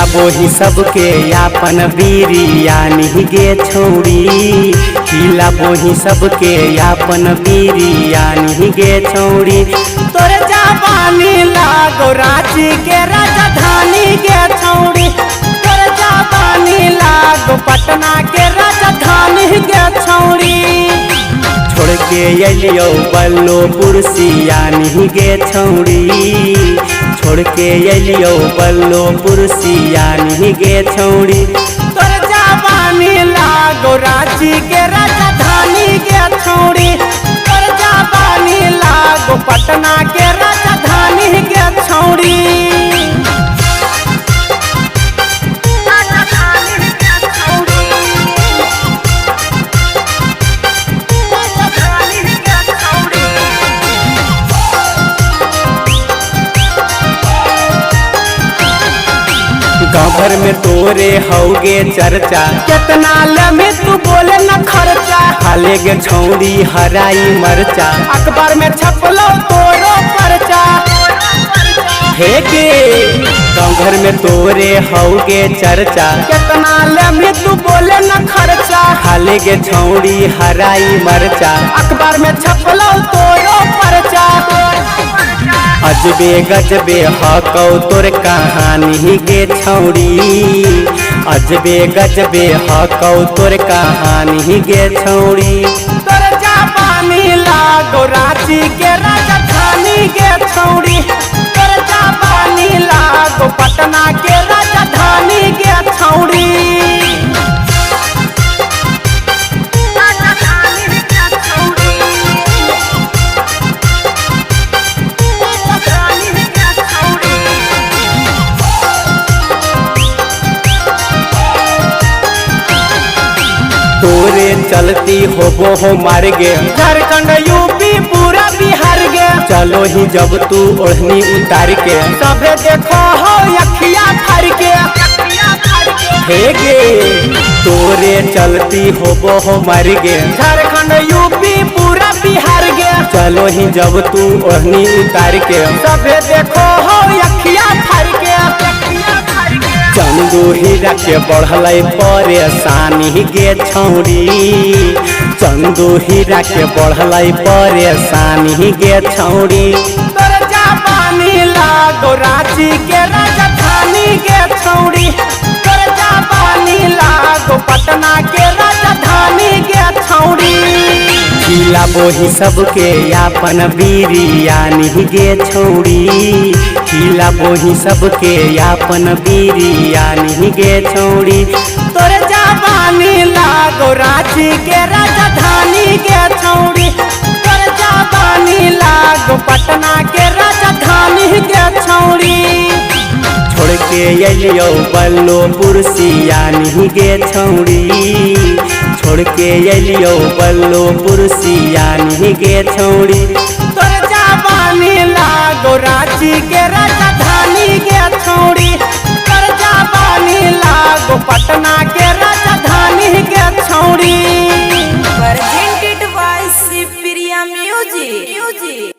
बोही सबके यापन बिरियानी गे छौड़ी, खिला बोही सबके यापन बिरियानी गे छौड़ी। तोर जवानी लागो रांची के राजधानी गे छौड़ी, तोर जवानी लागो पटना के राजधानी गे छौड़ी। छोड़ के अलियो बल्लोपुर सियानी गे छौड़ी, छोड़ के अलियो बल्लोपुर सियानी गे छौड़ी। तोर जवानी लागो रांची के राजधानी गे छौड़ी, तोर जवानी लागो पटना के राजधानी गे छौड़ी। गाँव भर में तोरे होगे चर्चा, कितना लम्हे तू बोले न खर्चा। हाले गे छौड़ी हराई मरचा, अखबार में छपलो तोरो परचा। हे गे गाँव घर में तोरे होगे चर्चा, कितना लम्हे तू बोले न खर्चा। हाले गे छौड़ी हराई मरचा, अखबार में छपलो तोरो परचा। अजबे गजबे हकौ तोर कहानी गे छौड़ी, अजबे गजबे हकौ तोर कहानी गे छौड़ी। तोर जवानी लागो रांची के राजधानी गे छौड़ी, तोर जवानी लागो पटना के राजधानी गे छौड़ी। तोरे चलती होबो हो मार गे झारखंड यूपी पूरा बिहार गे। चलो ही जब तू ओढ़नी उतार के, सबे देखो हो अखिया फाड़ के। हे गे तोरे चलती होबो हो मार गे झारखंड यूपी पूरा बिहार गे। चलो ही जब तू ओढ़नी उतार के, सबे देखो हो अखिया फाड़ के। चंदू हीरा के बढ़ल परेशानी गे छौड़ी, चंदू हीरा के बढ़ल परेशानी गे छौड़ी। तोर जवानी लागो रांची के राजधानी गे छौड़ी, तोर जवानी लागो पटना के राजधानी गे छौड़ी। खिला बोही सबके यापन बिरियानी गे छौड़ी, खिला बोही सबके यापन बिरियानी गे छौड़ी। तोर जवानी लागो रांची के राजधानी गे छौड़ी, तोर जवानी लागो पटना के राजधानी गे छौड़ी। छोड़ के अलियो बल्लोपुर सियानी गे छौड़ी, छोड़ के अलियो बल्लोपुर सियानी गे छौड़ी। तोर जवानी लागो रांची के राजधानी गे छौड़ी, तोर जवानी लागो पटना के राजधानी गे छौड़ी। Presented by Shiv Priya Music।